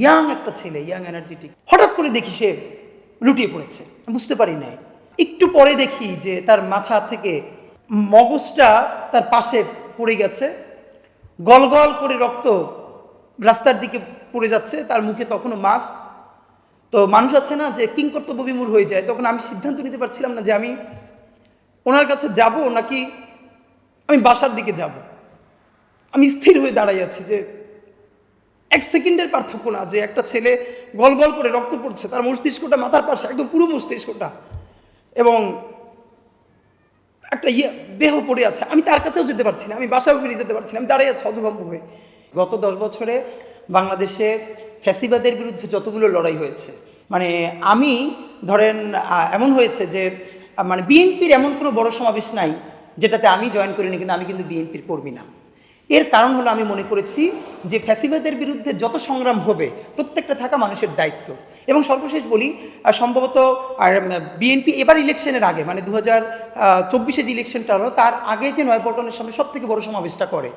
Young একটা ছেলে, young energetic. হঠাৎ করে দেখি সে লুটিয়ে পড়েছে, বুঝতে পারি নাই। একটু পরে দেখি যে তার মাথা থেকে মগজটা তার পাশে পড়ে গেছে, গল গল করে রক্ত রাস্তার দিকে পড়ে যাচ্ছে, তার মুখে তখনও মাস্ক। তো মানুষ আছে না যে কিংকর্তব্য বিমূঢ় হয়ে যায়, তখন আমি সিদ্ধান্ত নিতে পারছিলাম না যে আমি ওনার কাছে যাব নাকি আমি বাসার দিকে যাব। আমি স্থির হয়ে দাঁড়াই আছি যে এক সেকেন্ডের পার্থক্য না, যে একটা ছেলে গল গল করে রক্ত পড়ছে, তার মস্তিষ্কটা মাথার পাশে, একদম পুরো মস্তিষ্কটা, এবং একটা দেহ পড়ে আছে। আমি তার কাছেও যেতে পারছি না, আমি বাসাও ফিরে যেতে পারছি না, আমি দাঁড়িয়ে আছি হতভম্ব হয়ে। গত 10 বছরে বাংলাদেশে ফ্যাসিবাদের বিরুদ্ধে যতগুলো লড়াই হয়েছে, মানে আমি ধরেন এমন হয়েছে যে মানে বিএনপির এমন কোনো বড় সমাবেশ নাই যেটাতে আমি জয়েন করিনি, কিন্তু আমি কিন্তু বিএনপির কর্মী না। এর কারণ হলো আমি মনে করেছি যে ফ্যাসিবাদের বিরুদ্ধে যত সংগ্রাম হবে প্রত্যেকটা থাকা মানুষের দায়িত্ব। এবং সর্বশেষ বলি, সম্ভবত আর বিএনপি এবার ইলেকশনের আগে, মানে 2024-এ যে ইলেকশনটা হলো তার আগে যে নয়াপল্টনের সামনে সব থেকে বড় সমাবেশটা করে,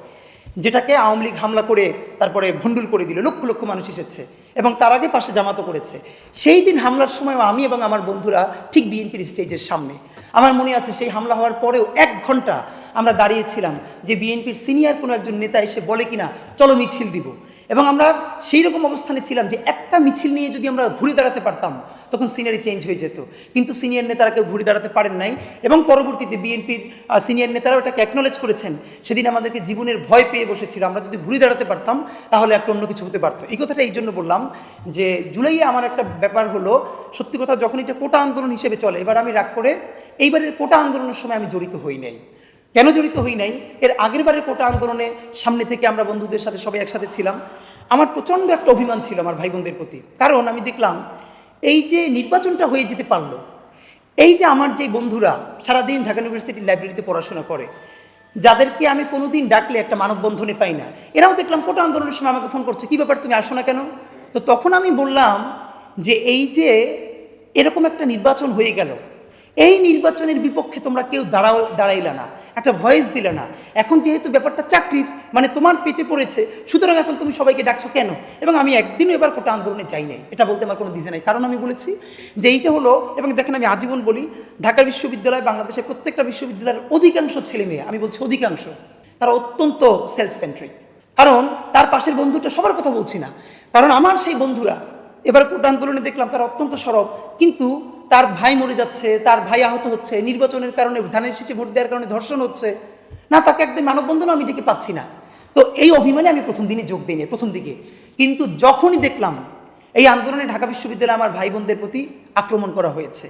যেটাকে আওয়ামী লীগ হামলা করে তারপরে ভণ্ডুল করে দিল, লক্ষ লক্ষ মানুষ এসেছে, এবং তার আগে পাশে জামাতও করেছে। সেই দিন হামলার সময় আমি এবং আমার বন্ধুরা ঠিক বিএনপির স্টেজের সামনে। আমার মনে আছে সেই হামলা হওয়ার পরেও 1 ঘন্টা আমরা দাঁড়িয়েছিলাম যে বিএনপির সিনিয়র কোনো একজন নেতা এসে বলে কিনা চলো মিছিল দিব, এবং আমরা সেই রকম অবস্থানে ছিলাম যে একটা মিছিল নিয়ে যদি আমরা ঘুরে দাঁড়াতে পারতাম তখন সিনিয়রই চেঞ্জ হয়ে যেত। কিন্তু সিনিয়র নেতারা কেউ ঘুরে দাঁড়াতে পারেন নাই, এবং পরবর্তীতে বিএনপির সিনিয়র নেতারাও এটাকে অ্যাকনোলেজ করেছেন। সেদিন আমাদেরকে জীবনের ভয় পেয়ে বসেছিল, আমরা যদি ঘুরে দাঁড়াতে পারতাম তাহলে একটা অন্য কিছু হতে পারতো। এই কথাটা এই জন্য বললাম যে জুলাইয়ে আমার একটা ব্যাপার হলো, সত্যি কথা, যখন এটা কোটা আন্দোলন হিসেবে চলে, এবার আমি রাগ করে এইবারের কোটা আন্দোলনের সময় আমি জড়িত হই নাই। কেন জড়িত হই নাই? এর আগের বারের কোটা আন্দোলনে সামনে থেকে আমরা বন্ধুদের সাথে সবাই একসাথে ছিলাম। আমার প্রচণ্ড একটা অভিমান ছিল আমার ভাই বোনদের প্রতি, কারণ আমি দেখলাম এই যে নির্বাচনটা হয়ে যেতে পারলো, এই যে আমার যে বন্ধুরা সারাদিন ঢাকা ইউনিভার্সিটির লাইব্রেরিতে পড়াশোনা করে, যাদেরকে আমি কোনোদিন ডাকলে একটা মানববন্ধনে পাই না, এরাও দেখলাম কোটা আন্দোলনের সময় আমাকে ফোন করছে, কী ব্যাপার তুমি আসো না কেন? তো তখন আমি বললাম যে এই যে এরকম একটা নির্বাচন হয়ে গেল, এই নির্বাচনের বিপক্ষে তোমরা কেউ দাঁড়াইলা না, একটা ভয়েস দিলে না। এখন যেহেতু ব্যাপারটা চাকরির, মানে তোমার পেটে পড়েছে, সুতরাং এখন তুমি সবাইকে ডাকছো কেন? এবং আমি একদিনও এবার কোটা আন্দোলনে যাই নাই, এটা বলতে আমার কোনো দ্বিধা নাই, কারণ আমি বলেছি যে এইটা হলো, এবং দেখেন আমি আজীবন বলি, ঢাকা বিশ্ববিদ্যালয়, বাংলাদেশের প্রত্যেকটা বিশ্ববিদ্যালয়ের অধিকাংশ ছেলে মেয়ে, আমি বলছি অধিকাংশ, তারা অত্যন্ত সেলফ সেন্ট্রিক। কারণ তার পাশের বন্ধুটা, সবার কথা বলছি না, কারণ আমার সেই বন্ধুরা এবার কোটা আন্দোলনে দেখলাম তারা অত্যন্ত সরব, কিন্তু তার ভাই মরে যাচ্ছে, তার ভাই আহত হচ্ছে, নির্বাচনের কারণে ধানের শীষে ভোট দেওয়ার কারণে ধর্ষণ হচ্ছে না, তাকে একদিন মানববন্ধনও আমি ডেকে পাচ্ছি না। তো এই অভিমানে আমি প্রথম দিনে যোগ দিই, প্রথম দিকে। কিন্তু যখনই দেখলাম এই আন্দোলনে ঢাকা বিশ্ববিদ্যালয়ে আমার ভাই বোনদের প্রতি আক্রমণ করা হয়েছে,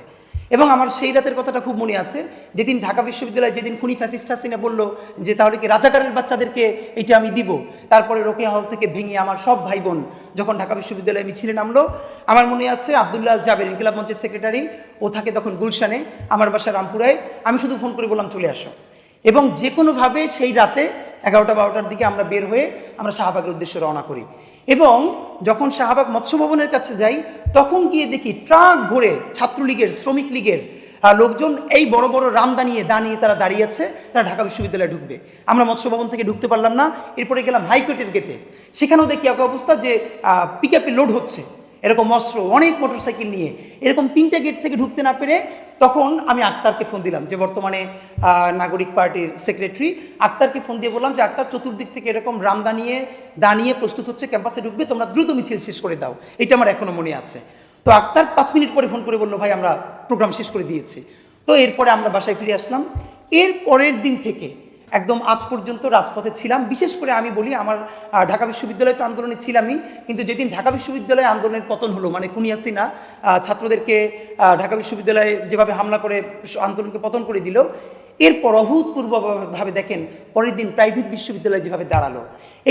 এবং আমার সেই রাতের কথাটা খুব মনে আছে, যেদিন ঢাকা বিশ্ববিদ্যালয়ে যেদিন খুনি ফ্যাসিস্ট হাসিনা বলল যে তাহলে কি রাজাকারের বাচ্চাদেরকে এটা আমি দিব, তারপরে রোকেয়া হল থেকে ভেঙে আমার সব ভাই বোন যখন ঢাকা বিশ্ববিদ্যালয়ে মিছিলে নামলো, আমার মনে আছে আব্দুল্লাহ জাবের, ইনকিলাব মঞ্চের সেক্রেটারি, ও থাকে তখন গুলশানে, আমার বাসা রামপুরায়, আমি শুধু ফোন করে বললাম চলে আসো, এবং যে কোনোভাবে সেই রাতে 11টা-12টার দিকে আমরা বের হয়ে আমরা শাহবাগের উদ্দেশ্যে রওনা করি। এবং যখন শাহবাগ মৎস্য ভবনের কাছে যাই, তখন গিয়ে দেখি ট্রাক ভরে ছাত্রলীগের, শ্রমিক লীগের লোকজন এই বড় বড় রাম দাঁড়িয়ে তারা দাঁড়িয়ে আছে, তারা ঢাকা বিশ্ববিদ্যালয়ে ঢুকবে। আমরা মৎস্য ভবন থেকে ঢুকতে পারলাম না, এরপরে গেলাম হাইকোর্টের গেটে, সেখানেও দেখি এক অবস্থা যে পিকআপে লোড হচ্ছে এরকম অস্ত্র, অনেক মোটরসাইকেল নিয়ে, এরকম 3টে গেট থেকে ঢুকতে না পেরে তখন আমি আক্তারকে ফোন দিলাম, যে বর্তমানে নাগরিক পার্টির সেক্রেটারি, আক্তারকে ফোন দিয়ে বললাম যে আক্তার, চতুর্দিক থেকে এরকম রাম দাঁড়িয়ে প্রস্তুত হচ্ছে, ক্যাম্পাসে ঢুকবে, তোমরা দ্রুত মিছিল শেষ করে দাও। এটা আমার এখনো মনে আছে। তো আক্তার 5 মিনিট পরে ফোন করে বললো, ভাই আমরা প্রোগ্রাম শেষ করে দিয়েছি। তো এরপরে আমরা বাসায় ফিরে আসলাম। এর পরের দিন থেকে একদম আজ পর্যন্ত রাজপথে ছিলাম। বিশেষ করে আমি বলি, আমার ঢাকা বিশ্ববিদ্যালয় তো আন্দোলনে ছিলামই, কিন্তু যেদিন ঢাকা বিশ্ববিদ্যালয়ে আন্দোলনের পতন হলো, মানে খুনি হাসিনা ছাত্রদেরকে ঢাকা বিশ্ববিদ্যালয়ে যেভাবে হামলা করে আন্দোলনকে পতন করে দিল, এরপর অভূতপূর্বভাবে দেখেন পরের দিন প্রাইভেট বিশ্ববিদ্যালয় যেভাবে দাঁড়ালো,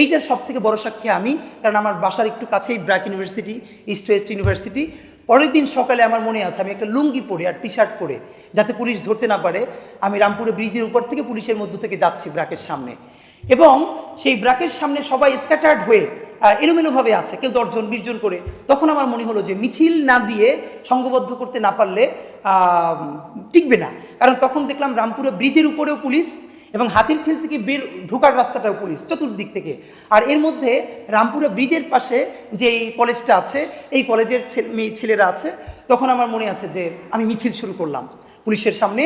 এইটার সব থেকে বড় সাক্ষী আমি, কারণ আমার বাসার একটু কাছেই BRAC university, east West university. পরের দিন সকালে আমার মনে আছে, আমি একটা লুঙ্গি পরে আর টি শার্ট পরে, যাতে পুলিশ ধরতে না পারে, আমি রামপুরে ব্রিজের উপর থেকে পুলিশের মধ্য থেকে যাচ্ছি ব্র্যাকের সামনে, এবং সেই ব্র্যাকের সামনে সবাই স্ক্যাটার্ড হয়ে এলোমেলোভাবে আছে, কেউ 10 জন 20 জন করে। তখন আমার মনে হলো যে মিছিল না দিয়ে সংঘবদ্ধ করতে না পারলে টিকবে না, কারণ তখন দেখলাম রামপুরে ব্রিজের উপরেও পুলিশ এবং হাতিরঝিল থেকে ঢোকার রাস্তাটাও পুলিশ চতুর্দিক থেকে। আর এর মধ্যে রামপুরা ব্রিজের পাশে যে এই কলেজটা আছে, এই কলেজের ছেলেরা আছে। তখন আমার মনে আছে যে আমি মিছিল শুরু করলাম পুলিশের সামনে,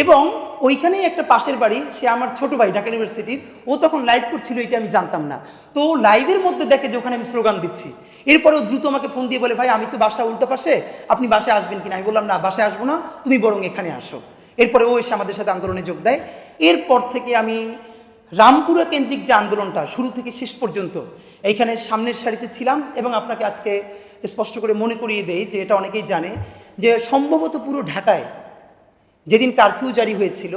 এবং ওইখানেই একটা পাশের বাড়ি, সে আমার ছোট ভাই ঢাকা ইউনিভার্সিটির, ও তখন লাইভ করছিল, এটা আমি জানতাম না। তো লাইভের মধ্যে দেখে যে ওখানে আমি স্লোগান দিচ্ছি, এরপরেও দ্রুত আমাকে ফোন দিয়ে বলে, ভাই আমি তো বাসা উল্টো পাশে, আপনি বাসায় আসবেন কিনা? আমি বললাম না, বাসায় আসবো না, তুমি বরং এখানে আসো। এরপরে ও এসে আমাদের সাথে আন্দোলনে যোগ দেয়। এরপর থেকে আমি রামপুরা কেন্দ্রিক যে আন্দোলনটা শুরু থেকে শেষ পর্যন্ত এইখানে সামনের সারিতে ছিলাম। এবং আপনাকে আজকে স্পষ্ট করে মনে করিয়ে দেই যে এটা অনেকেই জানে যে সম্ভবত পুরো ঢাকায় যেদিন কারফিউ জারি হয়েছিল,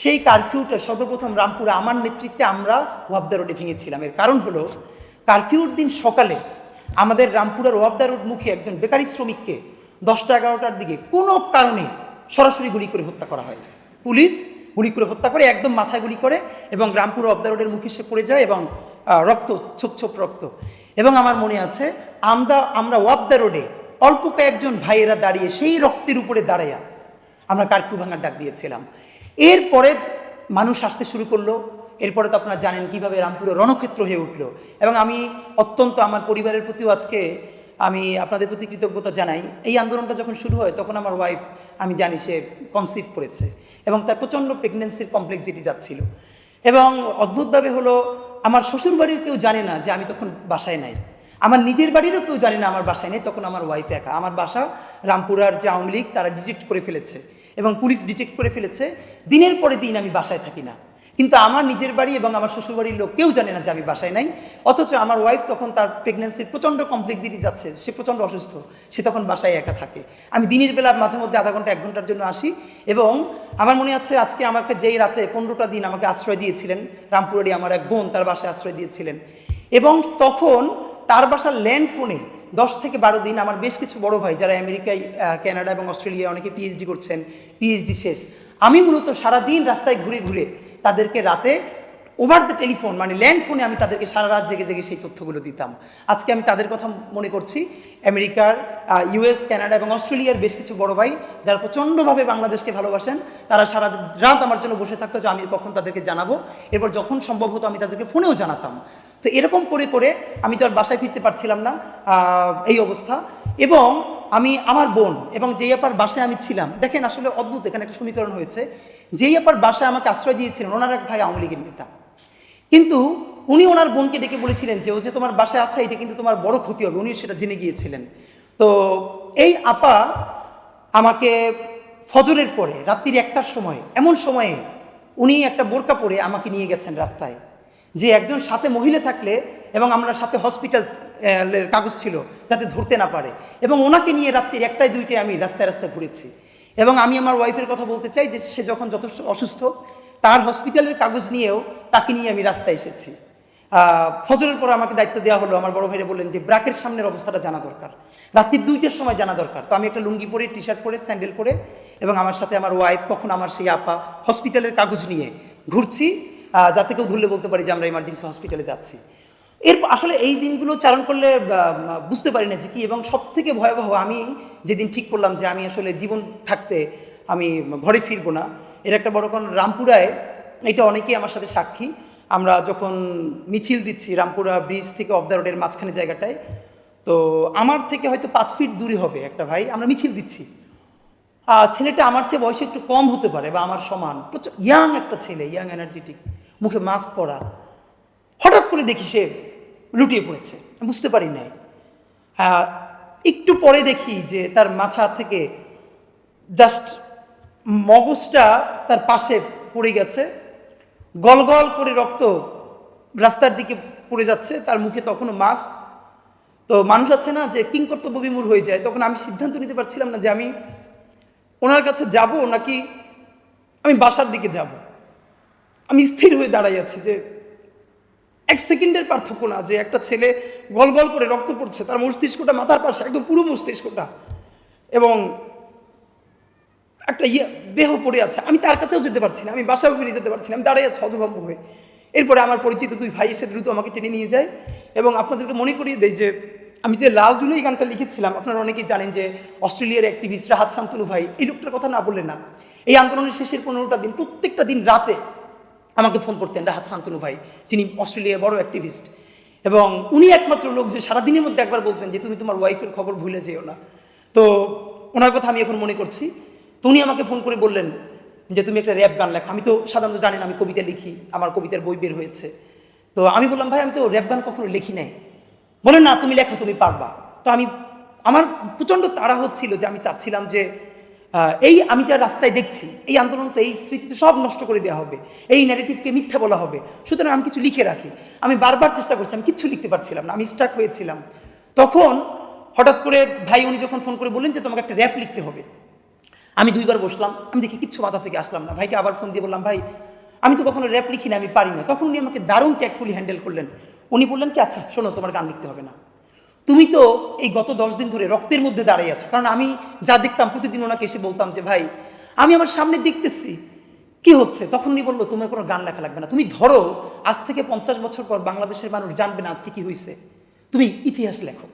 সেই কারফিউটা সর্বপ্রথম রামপুরা আমার নেতৃত্বে আমরা ওয়াবদা রোডে ভেঙেছিলাম। এর কারণ হলো, কারফিউর দিন সকালে আমাদের রামপুরার ওয়াবদা রোড মুখে একজন বেকারি শ্রমিককে 10টা 11টার দিকে কোনো কারণে সরাসরি গুলি করে হত্যা করা হয়। পুলিশ গুলি করে হত্যা করে, একদম মাথায় গুলি করে, এবং রামপুর ওয়াবদা রোডের মুখে সে পড়ে যায় এবং রক্ত, ছোপ ছোপ রক্ত। এবং আমার মনে আছে আমরা ওয়াবদা রোডে অল্প কয়েকজন ভাইয়েরা দাঁড়িয়ে সেই রক্তের উপরে দাঁড়াইয়া আমরা কারফিউ ভাঙার ডাক দিয়েছিলাম। এরপরে মানুষ আসতে শুরু করলো। এরপরে তো আপনারা জানেন কীভাবে রামপুরে রণক্ষেত্র হয়ে উঠলো। এবং আমি অত্যন্ত আমার পরিবারের প্রতিও আজকে আমি আপনাদের প্রতি কৃতজ্ঞতা জানাই। এই আন্দোলনটা যখন শুরু হয় তখন আমার ওয়াইফ, আমি জানি সে কনসিভ করেছে এবং তার প্রচণ্ড প্রেগনেন্সির কমপ্লেক্সিটি যাচ্ছিল। এবং অদ্ভুতভাবে হলো, আমার শ্বশুর বাড়ির কেউ জানে না যে আমি তখন বাসায় নাই, আমার নিজের বাড়িরও কেউ জানে না আমার বাসায় নেই, তখন আমার ওয়াইফ একা। আমার বাসা রামপুরার যে আওয়ামী লীগ তারা ডিটেক্ট করে ফেলেছে এবং পুলিশ ডিটেক্ট করে ফেলেছে। দিনের পরে দিন আমি বাসায় থাকি না, কিন্তু আমার নিজের বাড়ি এবং আমার শ্বশুরবাড়ির লোক কেউ জানে না যে আমি বাসায় নাই। অথচ আমার ওয়াইফ তখন তার প্রেগনেন্সির প্রচণ্ড কমপ্লেক্সিটি যাচ্ছে, সে প্রচণ্ড অসুস্থ, সে তখন বাসায় একা থাকে। আমি দিনের বেলা মাঝে মধ্যে আধা ঘন্টা 1 ঘন্টার জন্য আসি। এবং আমার মনে আছে আজকে আমাকে যেই রাতে 15টা দিন আমাকে আশ্রয় দিয়েছিলেন রামপুরেরই আমার এক বোন, তার বাসায় আশ্রয় দিয়েছিলেন। এবং তখন তার বাসার ল্যান্ড ফোনে 10 থেকে 12 দিন আমার বেশ কিছু বড় ভাই যারা আমেরিকায়, কানাডা এবং অস্ট্রেলিয়ায় অনেকে পিএইচডি করছেন, পিএইচডি শেষ, আমি মূলত সারাদিন রাস্তায় ঘুরে ঘুরে তাদেরকে রাতে ওভার দ্য টেলিফোন, মানে ল্যান্ড ফোনে আমি তাদেরকে সারা রাত জেগে জেগে সেই তথ্যগুলো দিতাম। আজকে আমি তাদের কথা মনে করছি, আমেরিকার, ইউএস, কানাডা এবং অস্ট্রেলিয়ার বেশ কিছু বড় ভাই যারা প্রচণ্ডভাবে বাংলাদেশকে ভালোবাসেন, তারা সারা রাত আমার জন্য বসে থাকতো যে আমি কখন তাদেরকে জানাবো। এরপর যখন সম্ভব হতো আমি তাদেরকে ফোনেও জানাতাম। তো এরকম করে করে আমি তো আর বাসায় ফিরতে পারছিলাম না, এই অবস্থা। এবং আমি আমার বোন এবং যেই আপার বাসায় আমি ছিলাম, দেখেন আসলে অদ্ভুত, এখানে একটা সমীকরণ হয়েছে। যেই আপার বাসায় আমাকে আশ্রয় দিয়েছিলেন ওনার এক ভাই আওয়ামী লীগের নেতা, কিন্তু উনি ওনার বোনকে ডেকে বলেছিলেন যে ও যে তোমার বাসায় আছে এটা কিন্তু তোমার বড় ক্ষতি হবে, উনি সেটা জেনে গিয়েছিলেন। তো এই আপা আমাকে ফজরের পরে রাত্রির 1টার সময়, এমন সময়ে উনি একটা বোরকা পরে আমাকে নিয়ে গেছেন রাস্তায়, যে একজন সাথে মহিলা থাকলে, এবং আমরা সাথে হসপিটালের কাগজ ছিল যাতে ধরতে না পারে, এবং ওনাকে নিয়ে রাত্রির 1টায় 2টায় আমি রাস্তায় রাস্তায় ঘুরেছি। এবং আমি আমার ওয়াইফের কথা বলতে চাই যে সে যখন যথেষ্ট অসুস্থ, তার হসপিটালের কাগজ নিয়েও তাকে নিয়ে আমি রাস্তায় এসেছি। ফজরের পর আমাকে দায়িত্ব দেওয়া হলো, আমার বড় ভাইরা বললেন যে ব্রাকের সামনের অবস্থাটা জানা দরকার, রাত্রির 2টার সময় জানা দরকার। তো আমি একটা লুঙ্গি পরে, টি শার্ট পরে, স্যান্ডেল পরে, এবং আমার সাথে আমার ওয়াইফ, কখন আমার সেই আপা হসপিটালের কাগজ নিয়ে ঘুরছি, যাতে কেউ ধরলে বলতে পারি যে আমরা ইমার্জেন্সি হসপিটালে যাচ্ছি। আসলে এই দিনগুলো চালন করলে বুঝতে পারি না যে কি। এবং সব থেকে ভয়াবহ, আমি যেদিন ঠিক করলাম যে আমি আসলে জীবন থাকতে আমি ঘরে ফিরবো না, এর একটা বড় কারণ রামপুরায়, এটা অনেকেই আমার সাথে সাক্ষী, আমরা যখন মিছিল দিচ্ছি রামপুরা ব্রিজ থেকে ওয়াবদা রোডের মাঝখানে জায়গাটায়, তো আমার থেকে হয়তো 5 ফিট দূরে হবে একটা ভাই, আমরা মিছিল দিচ্ছি। ছেলেটা আমার চেয়ে বয়সে একটু কম হতে পারে বা আমার সমান, প্রচুর ইয়াং একটা ছেলে, ইয়াং এনার্জেটিক, মুখে মাস্ক পরা। হঠাৎ করে দেখি সে লুটিয়ে পড়েছে, বুঝতে পারি নাই। একটু পরে দেখি যে তার মাথা থেকে জাস্ট মগজটা তার পাশে পড়ে গেছে, গল গল করে রক্ত রাস্তার দিকে পড়ে যাচ্ছে, তার মুখে তখনও মাস্ক। তো মানুষ আছে না যে কিংকর্তব্য বিমূঢ় হয়ে যায়, তখন আমি সিদ্ধান্ত নিতে পারছিলাম না যে আমি ওনার কাছে যাব নাকি আমি বাসার দিকে যাব। আমি স্থির হয়ে দাঁড়াই আছি যে 1 সেকেন্ডের পার্থক্য না, যে একটা ছেলে গল গল করে রক্ত পড়ছে, তার মস্তিষ্কটা মাথার পাশে, একদম পুরো মস্তিষ্কটা, এবং একটা দেহ পড়ে আছে। আমি তার কাছেও যেতে পারছি না, আমি বাসাও ফিরে যেতে পারছি না, আমি দাঁড়িয়ে আছি হতভম্ব হয়ে। এরপরে আমার পরিচিত 2 ভাই এসে দ্রুত আমাকে টেনে নিয়ে যায়। এবং আপনাদেরকে মনে করিয়ে দেয় যে আমি যে লাল জুলাই গানটা লিখেছিলাম, আপনারা অনেকেই জানেন যে অস্ট্রেলিয়ার অ্যাক্টিভিস্ট রাহাত শান্তনু ভাই, এই লোকটার কথা না বললে না। এই আন্দোলনের শেষের 15টা দিন, প্রত্যেকটা দিন রাতে আমাকে ফোন করতেন রাহাত শান্তনু ভাই, যিনি অস্ট্রেলিয়ার বড় অ্যাক্টিভিস্ট, এবং উনি একমাত্র লোক যে সারাদিনের মধ্যে একবার বলতেন যে তুমি তোমার ওয়াইফের খবর ভুলে যেও না। তো ওনার কথা আমি এখন মনে করছি। তো উনি আমাকে ফোন করে বললেন যে তুমি একটা র্যাপ গান লেখো। আমি তো সাধারণত জানেন আমি কবিতা লিখি, আমার কবিতার বই বের হয়েছে। তো আমি বললাম ভাই আমি তো র্যাপ গান কখনো লিখি নাই। বলে না তুমি লেখো, তুমি পারবা। তো আমার প্রচণ্ড তাড়া হচ্ছিল যে আমি চাচ্ছিলাম যে এই আমি যা রাস্তায় দেখছি এই আন্দোলন তো এই স্মৃতি তো সব নষ্ট করে দেওয়া হবে, এই ন্যারেটিভকে মিথ্যা বলা হবে, সুতরাং আমি কিছু লিখে রাখি। আমি বারবার চেষ্টা করছি, আমি কিচ্ছু লিখতে পারছিলাম না, আমি স্টাক হয়েছিলাম। তখন হঠাৎ করে ভাই উনি যখন ফোন করে বললেন যে তোমাকে একটা র্যাপ লিখতে হবে, আমি 2বার বসলাম, আমি দেখি কিচ্ছু মাথা থেকে আসলাম না। ভাইকে আবার ফোন দিয়ে বললাম ভাই আমি তো কখনো র্যাপ লিখি না, আমি পারি না। তখন উনি আমাকে দারুণ ট্যাক্টফুলি হ্যান্ডেল করলেন। উনি বললেন কি আচ্ছা শোনো, তোমার গান লিখতে হবে না, তুমি তো এই গত 10 দিন ধরে রক্তের মধ্যে দাঁড়িয়ে আছো। কারণ আমি যা দেখতাম প্রতিদিন ওনাকে এসে বলতাম যে ভাই আমি আমার সামনে দেখতেছি কি হচ্ছে। তখন উনি বললো তোমার কোনো গান লেখা লাগবে না, তুমি ধরো আজ থেকে 50 বছর পর বাংলাদেশের মানুষ জানবে না আজকে কি হয়েছে, তুমি ইতিহাস লেখো,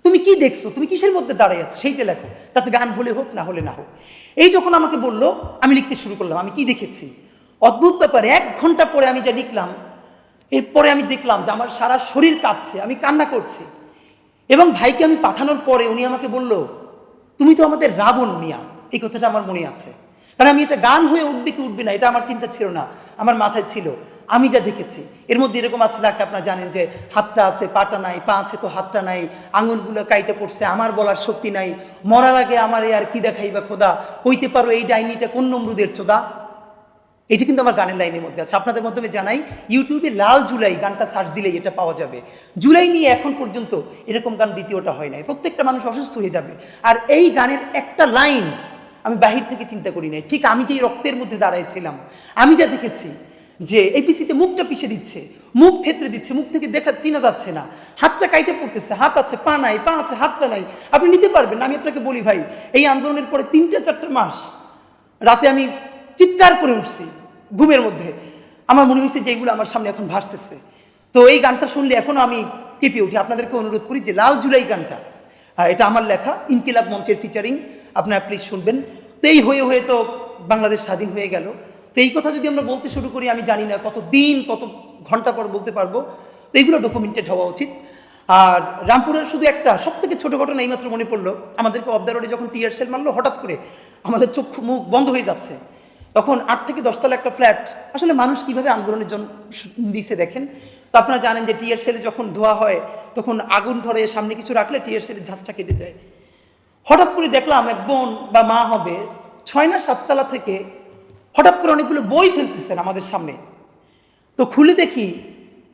তুমি কি দেখছো, তুমি কিসের মধ্যে দাঁড়িয়ে আছো সেইটা লেখো, তাতে গান হলে হোক না হলে না হোক। এই যখন আমাকে বললো আমি লিখতে শুরু করলাম। আমি কি দেখেছি অদ্ভুত ব্যাপার, 1 ঘন্টা পরে আমি যা লিখলাম, এরপরে আমি দেখলাম যে আমার সারা শরীর কাঁপছে, আমি কান্না করছি। এবং ভাইকে আমি পাঠানোর পরে উনি আমাকে বলল তুমি তো আমাদের রাবণ মিয়া। এই কথাটা আমার মনে আছে, কারণ আমি এটা গান হয়ে উঠবে কি উঠবে না এটা আমার চিন্তা ছিল না, আমার মাথায় ছিল। আমি যা দেখেছি এর মধ্যে এরকম আছে লেখা, আপনারা জানেন যে হাতটা আছে পাটা নাই, পা আছে তো হাতটা নাই, আঙুলগুলো কাইটা পড়ছে, আমার বলার শক্তি নাই, মরার আগে আমার আর কি দেখাইবা খোদা, হইতে পারো এই ডাইনিটা কোন নমরুদের চোদা। এটা কিন্তু আমার গানের লাইনের মধ্যে আছে। আপনাদের মাধ্যমে জানাই ইউটিউবে লাল জুলাই গানটা সার্চ দিলেই এটা পাওয়া যাবে। জুলাই নিয়ে এখন পর্যন্ত এরকম গান দ্বিতীয়টা হয় নাই, প্রত্যেকটা মানুষ অসুস্থ হয়ে যাবে। আর এই গানের একটা লাইন আমি বাহির থেকে চিন্তা করি নাই, ঠিক আমি যেই রক্তের মধ্যে দাঁড়াইছিলাম, আমি যা দেখেছি যে এপিসিতে মুখটা পিষে দিচ্ছে, মুখ থেতরে দিচ্ছে, মুখ থেকে দেখা চিনা যাচ্ছে না, হাতটা কাইটে পড়তেছে, হাত আছে পা নাই, পা আছে হাতটা নাই, আপনি নিতে পারবেন না। আমি আপনাকে বলি ভাই এই আন্দোলনের পরে 3-4 মাস রাতে আমি চিৎকার করে উঠছি ঘুমের মধ্যে। আমার মনে হয়েছে যে এইগুলো আমার সামনে এখন ভাসতেছে। তো এই গানটা শুনলে এখনো আমি কেঁপে উঠি। আপনাদেরকে অনুরোধ করি যে লাল জুলাই গানটা, এটা আমার লেখা, ইনকিলাব মঞ্চের ফিচারিং, আপনারা প্লিজ শুনবেন। তো এই হয়ে হয়ে তো বাংলাদেশ স্বাধীন হয়ে গেল। তো এই কথা যদি আমরা বলতে শুরু করি আমি জানি না কত দিন কত ঘন্টা পর বলতে পারবো। তো এইগুলো ডকুমেন্টেড হওয়া উচিত। আর রামপুরের শুধু একটা সব থেকে ছোটো ঘটনা এইমাত্র মনে পড়লো, আমাদেরকে অফ দ্য রোডে যখন টিয়ার সেল মারলো, হঠাৎ করে আমাদের চক্ষু মুখ বন্ধ হয়ে যাচ্ছে। তখন 8 থেকে 10 তলা একটা ফ্ল্যাট, আসলে মানুষ কিভাবে আন্দোলনের জন্য দিছে দেখেন। তো আপনারা জানেন যে টিয়ার সেলে যখন ধোয়া হয় তখন আগুন ধরে সামনে কিছু রাখলে টিয়ার সেলের ঝাঁজটা কেটে যায়। হঠাৎ করে দেখলাম এক বোন বা মা হবে 6 না 7 তলা থেকে হঠাৎ করে অনেকগুলো বই ফেলতেছেন আমাদের সামনে। তো খুলে দেখি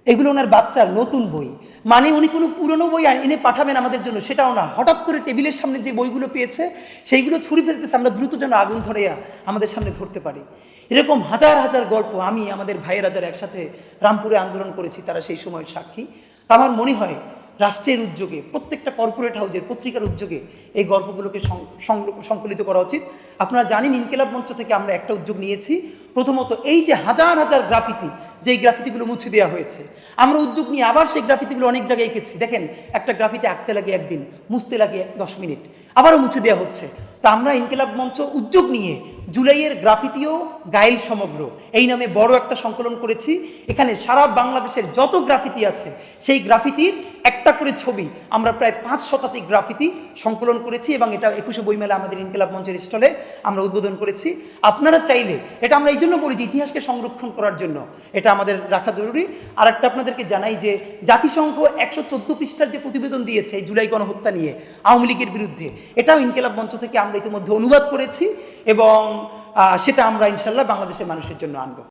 এগুলো ওনার বাচ্চার নতুন বই, মানে উনি কোনো পুরনো বই এনে পাঠাবেন আমাদের জন্য সেটাও না, হঠাৎ করে টেবিলের সামনে যে বইগুলো পেয়েছে সেইগুলো ছুরি ফেলতেছে, আমরা দ্রুত যেন আগুন ধরে আমাদের সামনে ধরতে পারি। এরকম হাজার হাজার গল্প আমি আমাদের ভাইয়েরা যারা একসাথে রামপুরে আন্দোলন করেছি তারা সেই সময়ের সাক্ষী। আমার মনে হয় রাষ্ট্রের উদ্যোগে, প্রত্যেকটা কর্পোরেট হাউসের পত্রিকার উদ্যোগে এই গল্পগুলোকে সংকলিত করা উচিত। আপনারা জানেন ইনকিলাব মঞ্চ থেকে আমরা একটা উদ্যোগ নিয়েছি। প্রথমত এই যে হাজার হাজার গ্রাফিতি, যেই গ্রাফিতিগুলো মুছে দেওয়া হয়েছে, আমরা উদ্যোগ নিয়ে আবার সেই গ্রাফিতিগুলো অনেক জায়গায় এঁকেছি। দেখেন একটা গ্রাফিতি আঁকতে লাগে 1 দিন, মুছতে লাগে 10 মিনিট, আবারও মুছে দেওয়া হচ্ছে। তো আমরা ইনকিলাব মঞ্চ উদ্যোগ নিয়ে জুলাইয়ের গ্রাফিতিও গাইল সমগ্র এই নামে বড় একটা সংকলন করেছি। এখানে সারা বাংলাদেশের যত গ্রাফিতি আছে সেই গ্রাফিতির একটা করে ছবি আমরা প্রায় 5 শতাধিক গ্রাফিতি সংকলন করেছি এবং এটা 21শে বইমেলা আমাদের ইনকিলাব মঞ্চের স্টলে আমরা উদ্বোধন করেছি। আপনারা চাইলে এটা আমরা এই জন্য বলি যে ইতিহাসকে সংরক্ষণ করার জন্য এটা আমাদের রাখা জরুরি। আর একটা আপনাদেরকে জানাই যে জাতিসংঘ 114 পৃষ্ঠার যে প্রতিবেদন দিয়েছে এই জুলাই গণহত্যা নিয়ে আওয়ামী লীগের বিরুদ্ধে, এটাও ইনকিলাব মঞ্চ থেকে আমরা ইতিমধ্যে অনুবাদ করেছি এবং সেটা আমরা ইনশাল্লাহ বাংলাদেশের মানুষের জন্য আনবো।